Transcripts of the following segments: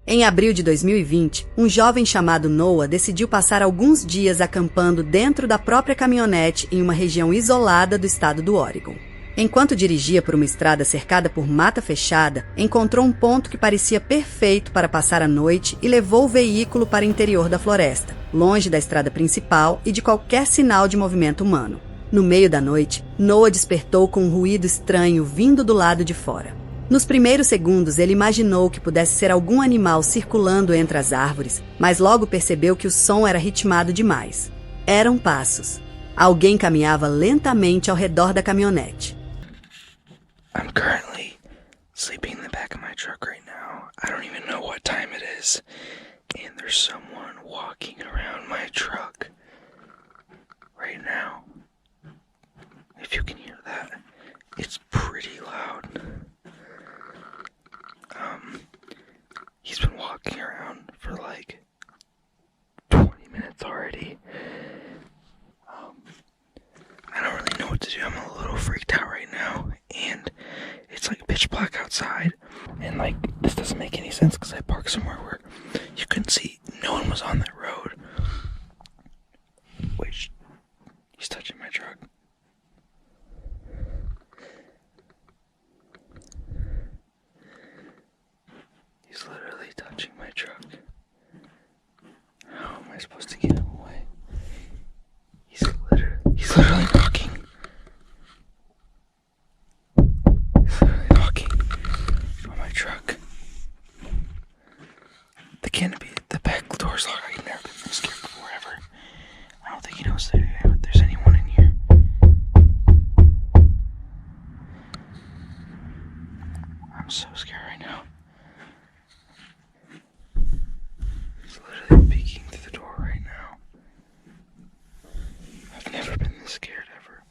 Em abril de 2020, um jovem chamado Noah decidiu passar alguns dias acampando dentro da própria caminhonete em uma região isolada do estado do Oregon. Enquanto dirigia por uma estrada cercada por mata fechada, encontrou um ponto que parecia perfeito para passar a noite e levou o veículo para o interior da floresta, longe da estrada principal e de qualquer sinal de movimento humano. No meio da noite, Noah despertou com um ruído estranho vindo do lado de fora. Nos primeiros segundos, ele imaginou que pudesse ser algum animal circulando entre as árvores, mas logo percebeu que o som era ritmado demais. Eram passos. Alguém caminhava lentamente ao redor da caminhonete. I'm currently sleeping in the back of my truck right now. I don't even know what time it is. And there's someone walking around my truck right now. If you can hear that, it's pretty loud. He's been walking around for like 20 minutes already. I don't really know what to do. I'm a little freaked out right now. And it's like pitch black outside. And like, this doesn't make any sense because I parked somewhere where you couldn't see. No one was on that road. Wait, he's touching my truck. He's literally touching my truck. How am I supposed to get him away? He's literally knocking. He's literally knocking on my truck. The canopy, the back door's locked. I've never been this scared before ever. I don't think he knows that there's anyone in here. I'm so scared right now. He's literally peeking through the door right now. I've never been this scared ever.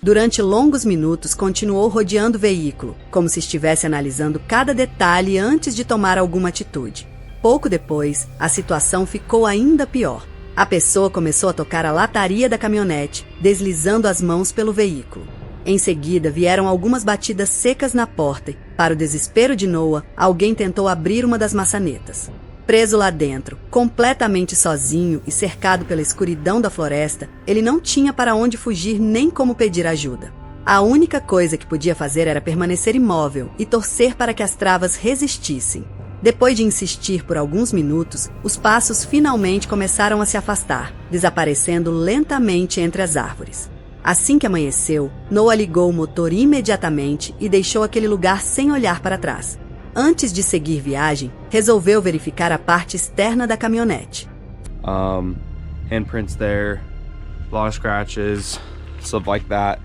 Durante longos minutos, continuou rodeando o veículo, como se estivesse analisando cada detalhe antes de tomar alguma atitude. Pouco depois, a situação ficou ainda pior. A pessoa começou a tocar a lataria da caminhonete, deslizando as mãos pelo veículo. Em seguida, vieram algumas batidas secas na porta e, para o desespero de Noah, alguém tentou abrir uma das maçanetas. Preso lá dentro, completamente sozinho e cercado pela escuridão da floresta, ele não tinha para onde fugir nem como pedir ajuda. A única coisa que podia fazer era permanecer imóvel e torcer para que as travas resistissem. Depois de insistir por alguns minutos, os passos finalmente começaram a se afastar, desaparecendo lentamente entre as árvores. Assim que amanheceu, Noah ligou o motor imediatamente e deixou aquele lugar sem olhar para trás. Antes de seguir viagem, resolveu verificar a parte externa da caminhonete. Handprints there, a lot of scratches, stuff like that.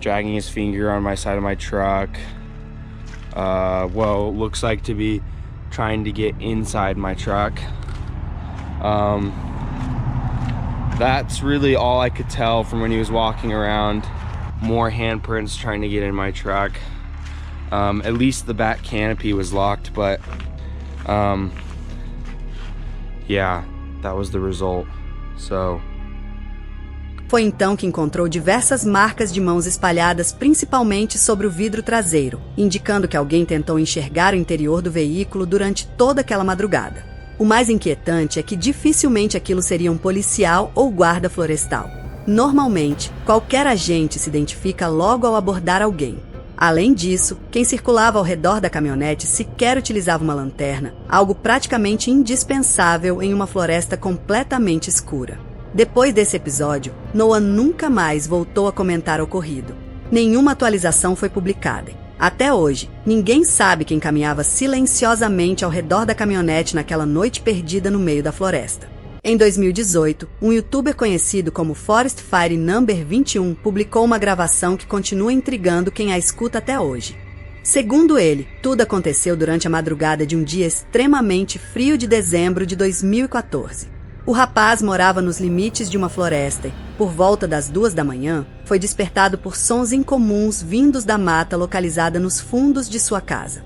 Dragging his finger on my side of my truck. Looks like to be trying to get inside my truck. That's really all I could tell from when he was walking around. More handprints trying to get in my truck. At least the back canopy was locked, but yeah, that was the result. So Foi então que encontrou diversas marcas de mãos espalhadas principalmente sobre o vidro traseiro, indicando que alguém tentou enxergar o interior do veículo durante toda aquela madrugada. O mais inquietante é que dificilmente aquilo seria um policial ou guarda florestal. Normalmente, qualquer agente se identifica logo ao abordar alguém. Além disso, quem circulava ao redor da caminhonete sequer utilizava uma lanterna, algo praticamente indispensável em uma floresta completamente escura. Depois desse episódio, Noah nunca mais voltou a comentar o ocorrido. Nenhuma atualização foi publicada. Até hoje, ninguém sabe quem caminhava silenciosamente ao redor da caminhonete naquela noite perdida no meio da floresta. Em 2018, um youtuber conhecido como Forest Fire Number 21 publicou uma gravação que continua intrigando quem a escuta até hoje. Segundo ele, tudo aconteceu durante a madrugada de um dia extremamente frio de dezembro de 2014. O rapaz morava nos limites de uma floresta e, por volta das 2 da manhã, foi despertado por sons incomuns vindos da mata localizada nos fundos de sua casa.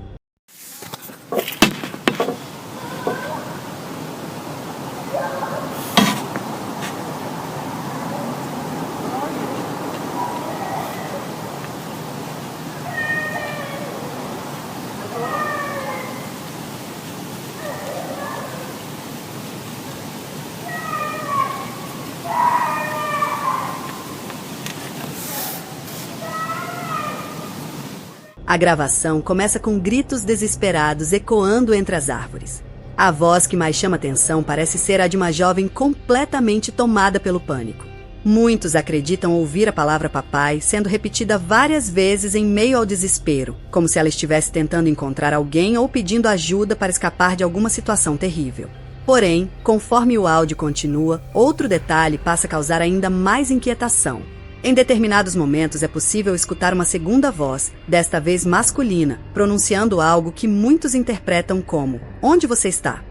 A gravação começa com gritos desesperados ecoando entre as árvores. A voz que mais chama atenção parece ser a de uma jovem completamente tomada pelo pânico. Muitos acreditam ouvir a palavra papai sendo repetida várias vezes em meio ao desespero, como se ela estivesse tentando encontrar alguém ou pedindo ajuda para escapar de alguma situação terrível. Porém, conforme o áudio continua, outro detalhe passa a causar ainda mais inquietação. Em determinados momentos é possível escutar uma segunda voz, desta vez masculina, pronunciando algo que muitos interpretam como "Onde você está?".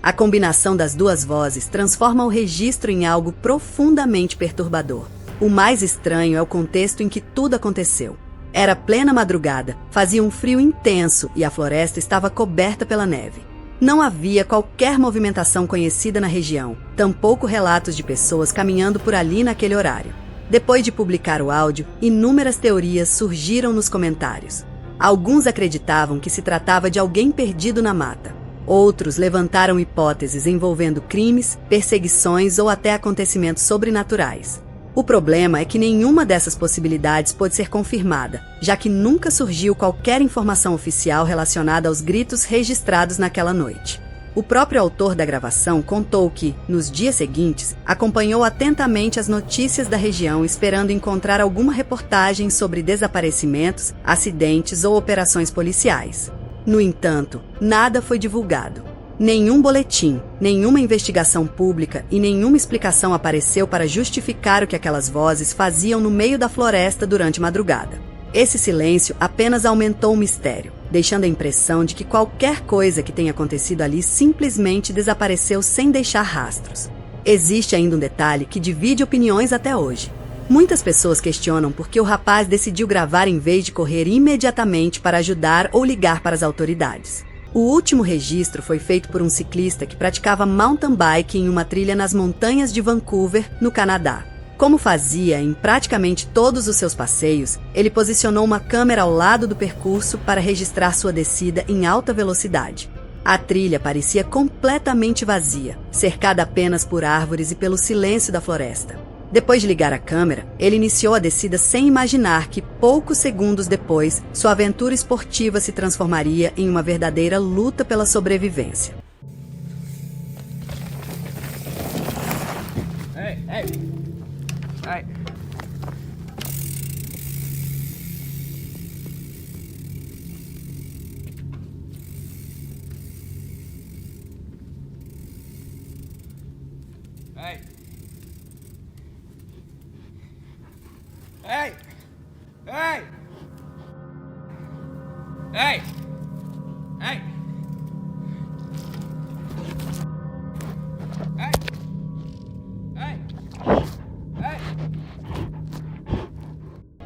A combinação das duas vozes transforma o registro em algo profundamente perturbador. O mais estranho é o contexto em que tudo aconteceu. Era plena madrugada, fazia um frio intenso e a floresta estava coberta pela neve. Não havia qualquer movimentação conhecida na região, tampouco relatos de pessoas caminhando por ali naquele horário. Depois de publicar o áudio, inúmeras teorias surgiram nos comentários. Alguns acreditavam que se tratava de alguém perdido na mata. Outros levantaram hipóteses envolvendo crimes, perseguições ou até acontecimentos sobrenaturais. O problema é que nenhuma dessas possibilidades pôde ser confirmada, já que nunca surgiu qualquer informação oficial relacionada aos gritos registrados naquela noite. O próprio autor da gravação contou que, nos dias seguintes, acompanhou atentamente as notícias da região esperando encontrar alguma reportagem sobre desaparecimentos, acidentes ou operações policiais. No entanto, nada foi divulgado. Nenhum boletim, nenhuma investigação pública e nenhuma explicação apareceu para justificar o que aquelas vozes faziam no meio da floresta durante a madrugada. Esse silêncio apenas aumentou o mistério, deixando a impressão de que qualquer coisa que tenha acontecido ali simplesmente desapareceu sem deixar rastros. Existe ainda um detalhe que divide opiniões até hoje. Muitas pessoas questionam por que o rapaz decidiu gravar em vez de correr imediatamente para ajudar ou ligar para as autoridades. O último registro foi feito por um ciclista que praticava mountain bike em uma trilha nas montanhas de Vancouver, no Canadá. Como fazia em praticamente todos os seus passeios, ele posicionou uma câmera ao lado do percurso para registrar sua descida em alta velocidade. A trilha parecia completamente vazia, cercada apenas por árvores e pelo silêncio da floresta. Depois de ligar a câmera, ele iniciou a descida sem imaginar que, poucos segundos depois, sua aventura esportiva se transformaria em uma verdadeira luta pela sobrevivência. Hey! Hey! Hey! Hey! Hey! Hey!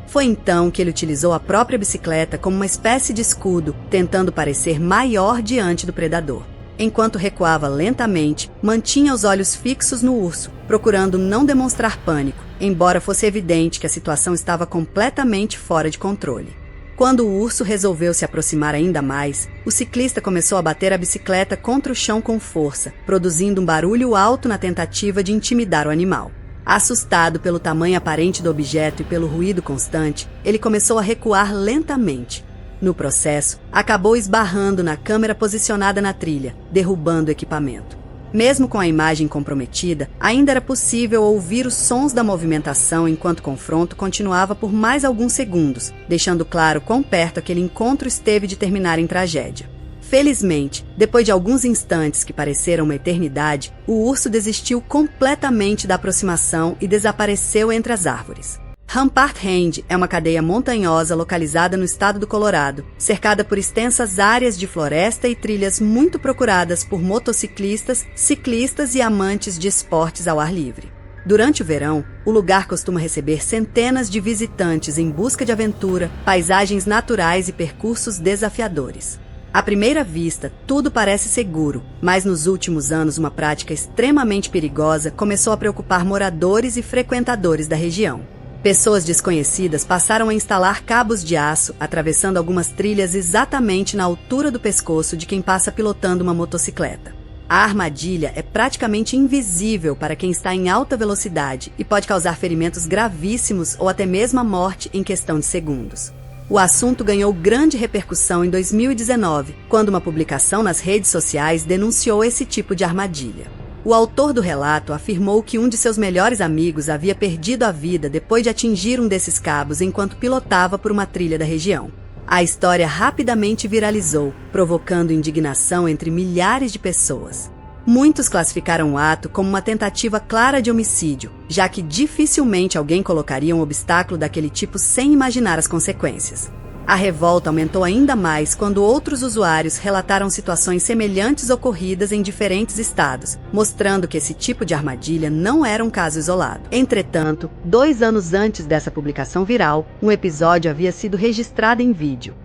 Foi então que ele utilizou a própria bicicleta como uma espécie de escudo, tentando parecer maior diante do predador. Enquanto recuava lentamente, mantinha os olhos fixos no urso, procurando não demonstrar pânico, embora fosse evidente que a situação estava completamente fora de controle. Quando o urso resolveu se aproximar ainda mais, o ciclista começou a bater a bicicleta contra o chão com força, produzindo um barulho alto na tentativa de intimidar o animal. Assustado pelo tamanho aparente do objeto e pelo ruído constante, ele começou a recuar lentamente. No processo, acabou esbarrando na câmera posicionada na trilha, derrubando o equipamento. Mesmo com a imagem comprometida, ainda era possível ouvir os sons da movimentação enquanto o confronto continuava por mais alguns segundos, deixando claro quão perto aquele encontro esteve de terminar em tragédia. Felizmente, depois de alguns instantes que pareceram uma eternidade, o urso desistiu completamente da aproximação e desapareceu entre as árvores. Rampart Range é uma cadeia montanhosa localizada no estado do Colorado, cercada por extensas áreas de floresta e trilhas muito procuradas por motociclistas, ciclistas e amantes de esportes ao ar livre. Durante o verão, o lugar costuma receber centenas de visitantes em busca de aventura, paisagens naturais e percursos desafiadores. À primeira vista, tudo parece seguro, mas nos últimos anos uma prática extremamente perigosa começou a preocupar moradores e frequentadores da região. Pessoas desconhecidas passaram a instalar cabos de aço, atravessando algumas trilhas exatamente na altura do pescoço de quem passa pilotando uma motocicleta. A armadilha é praticamente invisível para quem está em alta velocidade e pode causar ferimentos gravíssimos ou até mesmo a morte em questão de segundos. O assunto ganhou grande repercussão em 2019, quando uma publicação nas redes sociais denunciou esse tipo de armadilha. O autor do relato afirmou que um de seus melhores amigos havia perdido a vida depois de atingir um desses cabos enquanto pilotava por uma trilha da região. A história rapidamente viralizou, provocando indignação entre milhares de pessoas. Muitos classificaram o ato como uma tentativa clara de homicídio, já que dificilmente alguém colocaria um obstáculo daquele tipo sem imaginar as consequências. A revolta aumentou ainda mais quando outros usuários relataram situações semelhantes ocorridas em diferentes estados, mostrando que esse tipo de armadilha não era um caso isolado. Entretanto, 2 anos antes dessa publicação viral, um episódio havia sido registrado em vídeo.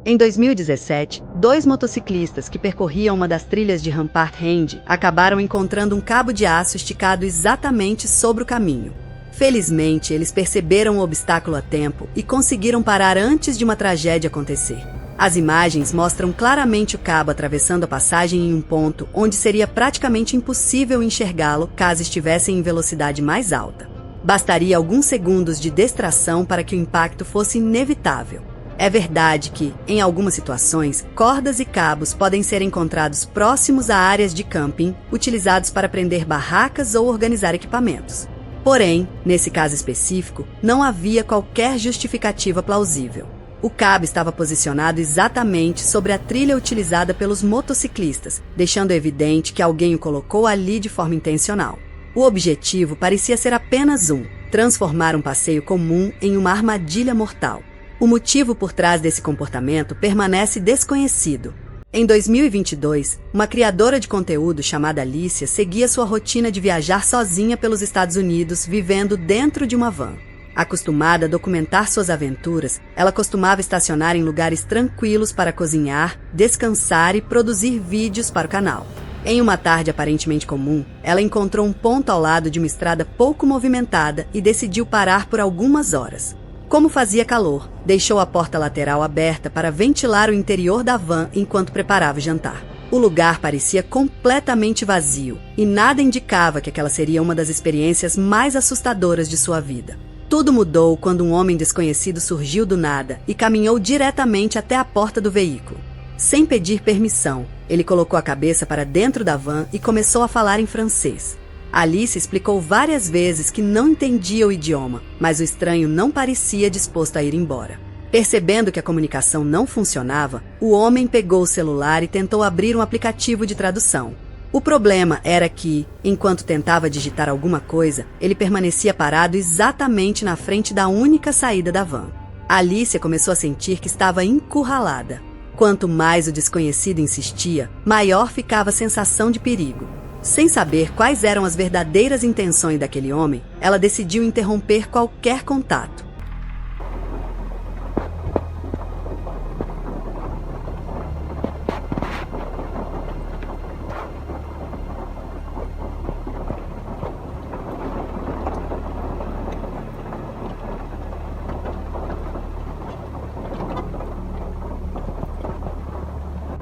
Em 2017, 2 motociclistas que percorriam uma das trilhas de Rampart Hand acabaram encontrando um cabo de aço esticado exatamente sobre o caminho. Felizmente, eles perceberam o obstáculo a tempo e conseguiram parar antes de uma tragédia acontecer. As imagens mostram claramente o cabo atravessando a passagem em um ponto onde seria praticamente impossível enxergá-lo caso estivessem em velocidade mais alta. Bastaria alguns segundos de distração para que o impacto fosse inevitável. É verdade que, em algumas situações, cordas e cabos podem ser encontrados próximos a áreas de camping, utilizados para prender barracas ou organizar equipamentos. Porém, nesse caso específico, não havia qualquer justificativa plausível. O cabo estava posicionado exatamente sobre a trilha utilizada pelos motociclistas, deixando evidente que alguém o colocou ali de forma intencional. O objetivo parecia ser apenas transformar um passeio comum em uma armadilha mortal. O motivo por trás desse comportamento permanece desconhecido. Em 2022, uma criadora de conteúdo chamada Alicia seguia sua rotina de viajar sozinha pelos Estados Unidos, vivendo dentro de uma van. Acostumada a documentar suas aventuras, ela costumava estacionar em lugares tranquilos para cozinhar, descansar e produzir vídeos para o canal. Em uma tarde aparentemente comum, ela encontrou um ponto ao lado de uma estrada pouco movimentada e decidiu parar por algumas horas. Como fazia calor, deixou a porta lateral aberta para ventilar o interior da van enquanto preparava o jantar. O lugar parecia completamente vazio e nada indicava que aquela seria uma das experiências mais assustadoras de sua vida. Tudo mudou quando um homem desconhecido surgiu do nada e caminhou diretamente até a porta do veículo. Sem pedir permissão, ele colocou a cabeça para dentro da van e começou a falar em francês. Alice explicou várias vezes que não entendia o idioma, mas o estranho não parecia disposto a ir embora. Percebendo que a comunicação não funcionava, o homem pegou o celular e tentou abrir um aplicativo de tradução. O problema era que, enquanto tentava digitar alguma coisa, ele permanecia parado exatamente na frente da única saída da van. Alice começou a sentir que estava encurralada. Quanto mais o desconhecido insistia, maior ficava a sensação de perigo. Sem saber quais eram as verdadeiras intenções daquele homem, ela decidiu interromper qualquer contato.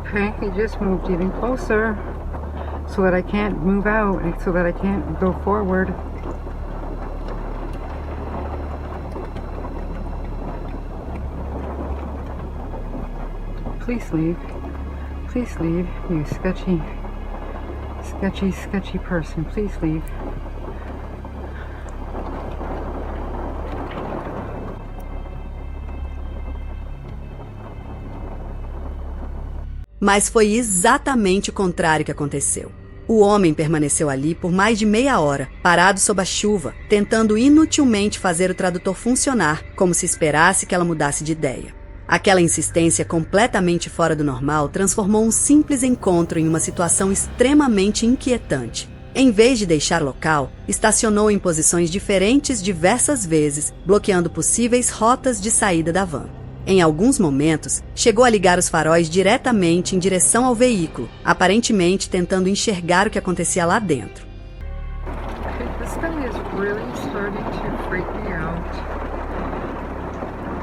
Okay, he just moved even closer. So that I can't move out, so that I can't go forward. Please leave. Please leave, you sketchy person. Please leave. Mas foi exatamente o contrário que aconteceu. O homem permaneceu ali por mais de meia hora, parado sob a chuva, tentando inutilmente fazer o tradutor funcionar, como se esperasse que ela mudasse de ideia. Aquela insistência completamente fora do normal transformou um simples encontro em uma situação extremamente inquietante. Em vez de deixar o local, estacionou em posições diferentes diversas vezes, bloqueando possíveis rotas de saída da van. Em alguns momentos, chegou a ligar os faróis diretamente em direção ao veículo, aparentemente tentando enxergar o que acontecia lá dentro. Okay, this guy is really starting to freak me out.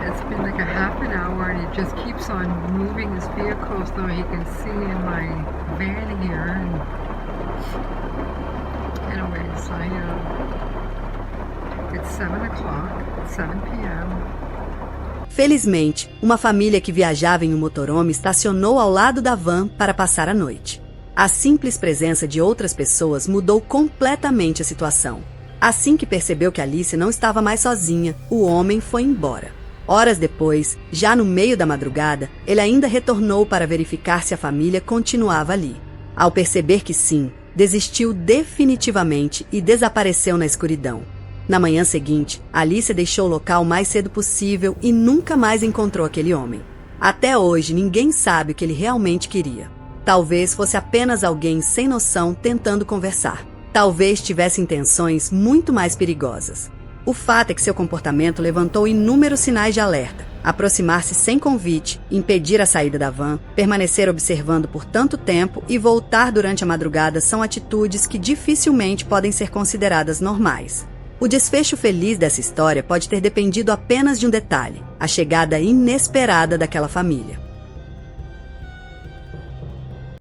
It's been like a half an hour and he just keeps on moving his vehicle so he can see in my van here. Anyways, it's 7 o'clock, 7 p.m. Felizmente, uma família que viajava em um motorhome estacionou ao lado da van para passar a noite. A simples presença de outras pessoas mudou completamente a situação. Assim que percebeu que Alice não estava mais sozinha, o homem foi embora. Horas depois, já no meio da madrugada, ele ainda retornou para verificar se a família continuava ali. Ao perceber que sim, desistiu definitivamente e desapareceu na escuridão. Na manhã seguinte, Alice deixou o local o mais cedo possível e nunca mais encontrou aquele homem. Até hoje, ninguém sabe o que ele realmente queria. Talvez fosse apenas alguém sem noção tentando conversar. Talvez tivesse intenções muito mais perigosas. O fato é que seu comportamento levantou inúmeros sinais de alerta. Aproximar-se sem convite, impedir a saída da van, permanecer observando por tanto tempo e voltar durante a madrugada são atitudes que dificilmente podem ser consideradas normais. O desfecho feliz dessa história pode ter dependido apenas de um detalhe: a chegada inesperada daquela família.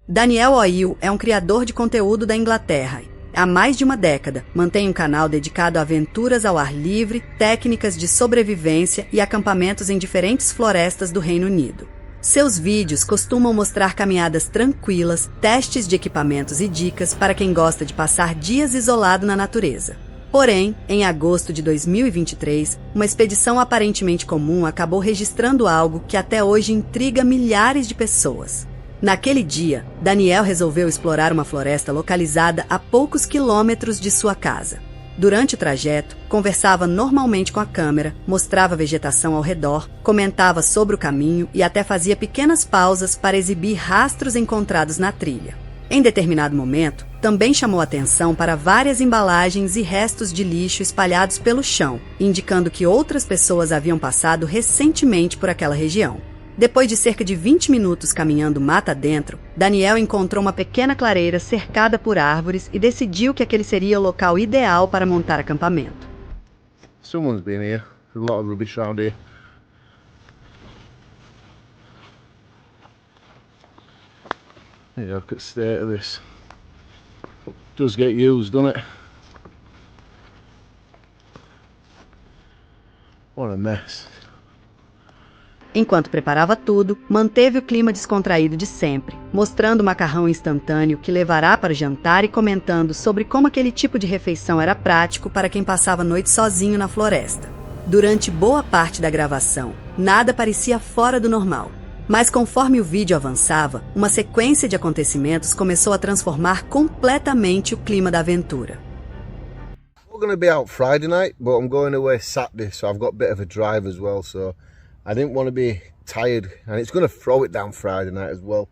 Daniel Oil é um criador de conteúdo da Inglaterra. Há mais de uma década, mantém um canal dedicado a aventuras ao ar livre, técnicas de sobrevivência e acampamentos em diferentes florestas do Reino Unido. Seus vídeos costumam mostrar caminhadas tranquilas, testes de equipamentos e dicas para quem gosta de passar dias isolado na natureza. Porém, em agosto de 2023, uma expedição aparentemente comum acabou registrando algo que até hoje intriga milhares de pessoas. Naquele dia, Daniel resolveu explorar uma floresta localizada a poucos quilômetros de sua casa. Durante o trajeto, conversava normalmente com a câmera, mostrava a vegetação ao redor, comentava sobre o caminho e até fazia pequenas pausas para exibir rastros encontrados na trilha. Em determinado momento, também chamou atenção para várias embalagens e restos de lixo espalhados pelo chão, indicando que outras pessoas haviam passado recentemente por aquela região. Depois de cerca de 20 minutos caminhando mata dentro, Daniel encontrou uma pequena clareira cercada por árvores e decidiu que aquele seria o local ideal para montar acampamento. Someone's been here. There's a lot of rubbish around here. Yeah, look at the state of this. It does get used, doesn't it? What a mess. Enquanto preparava tudo, manteve o clima descontraído de sempre, mostrando o macarrão instantâneo que levará para o jantar e comentando sobre como aquele tipo de refeição era prático para quem passava a noite sozinho na floresta. Durante boa parte da gravação, nada parecia fora do normal. Mas conforme o vídeo avançava, uma sequência de acontecimentos começou a transformar completamente o clima da aventura. We're going to be out Friday night, but I'm going away Saturday, so I've got a bit of a drive as well, so I didn't want to be tired, and it's going to throw it down Friday night as well,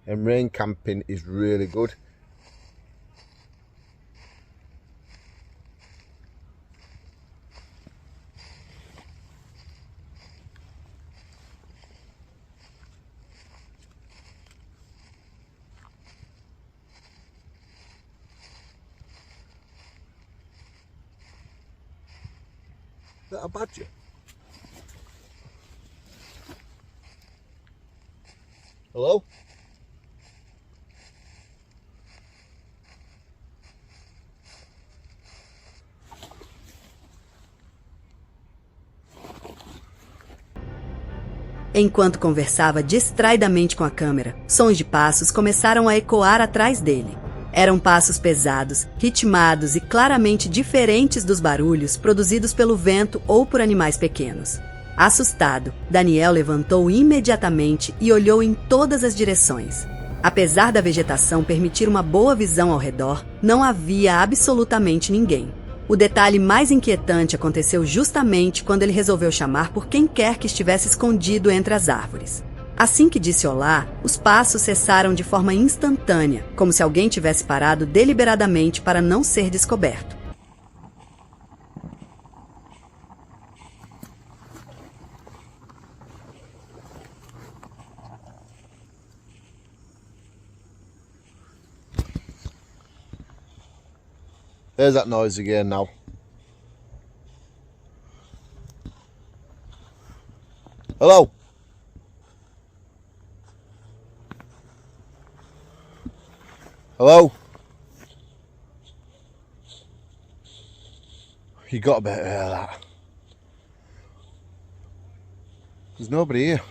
and rain camping is really good. Is that a badger? Hello? Enquanto conversava distraidamente com a câmera, sons de passos começaram a ecoar atrás dele. Eram passos pesados, ritmados e claramente diferentes dos barulhos produzidos pelo vento ou por animais pequenos. Assustado, Daniel levantou imediatamente e olhou em todas as direções. Apesar da vegetação permitir uma boa visão ao redor, não havia absolutamente ninguém. O detalhe mais inquietante aconteceu justamente quando ele resolveu chamar por quem quer que estivesse escondido entre as árvores. Assim que disse olá, os passos cessaram de forma instantânea, como se alguém tivesse parado deliberadamente para não ser descoberto. There's that noise again now. Hello? Hello? You got to better hear that. There's nobody here.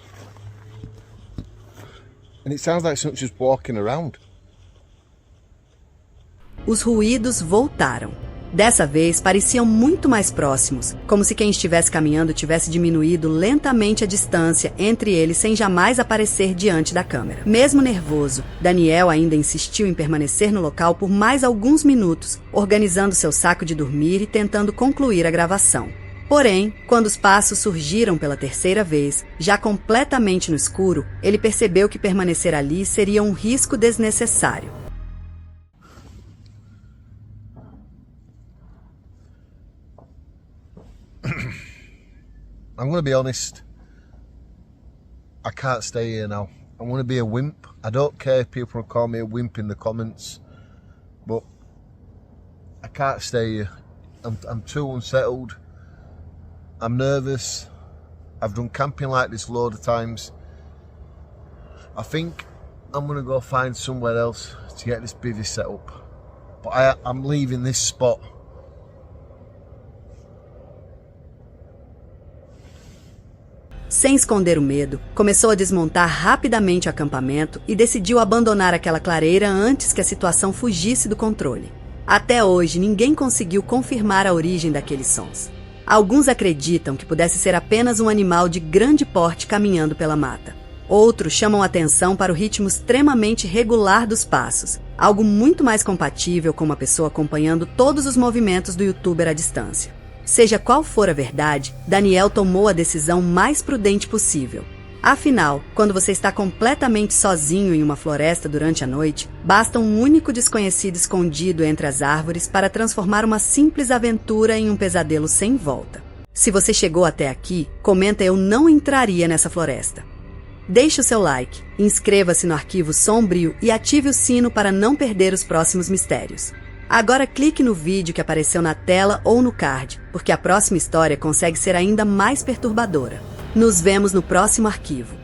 And it sounds like someone's just walking around. Os ruídos voltaram. Dessa vez, pareciam muito mais próximos, como se quem estivesse caminhando tivesse diminuído lentamente a distância entre eles sem jamais aparecer diante da câmera. Mesmo nervoso, Daniel ainda insistiu em permanecer no local por mais alguns minutos, organizando seu saco de dormir e tentando concluir a gravação. Porém, quando os passos surgiram pela terceira vez, já completamente no escuro, ele percebeu que permanecer ali seria um risco desnecessário. I'm going to be honest. I can't stay here now. I'm going to be a wimp. I don't care if people call me a wimp in the comments, but I can't stay here. I'm too unsettled. I'm nervous. I've done camping like this a load of times. I think I'm going to go find somewhere else to get this bivvy set up. But I'm leaving this spot. Sem esconder o medo, começou a desmontar rapidamente o acampamento e decidiu abandonar aquela clareira antes que a situação fugisse do controle. Até hoje, ninguém conseguiu confirmar a origem daqueles sons. Alguns acreditam que pudesse ser apenas um animal de grande porte caminhando pela mata. Outros chamam atenção para o ritmo extremamente regular dos passos, algo muito mais compatível com uma pessoa acompanhando todos os movimentos do youtuber à distância. Seja qual for a verdade, Daniel tomou a decisão mais prudente possível. Afinal, quando você está completamente sozinho em uma floresta durante a noite, basta um único desconhecido escondido entre as árvores para transformar uma simples aventura em um pesadelo sem volta. Se você chegou até aqui, comenta "Eu não entraria nessa floresta". Deixe o seu like, inscreva-se no Arquivo Sombrio e ative o sino para não perder os próximos mistérios. Agora clique no vídeo que apareceu na tela ou no card, porque a próxima história consegue ser ainda mais perturbadora. Nos vemos no próximo arquivo.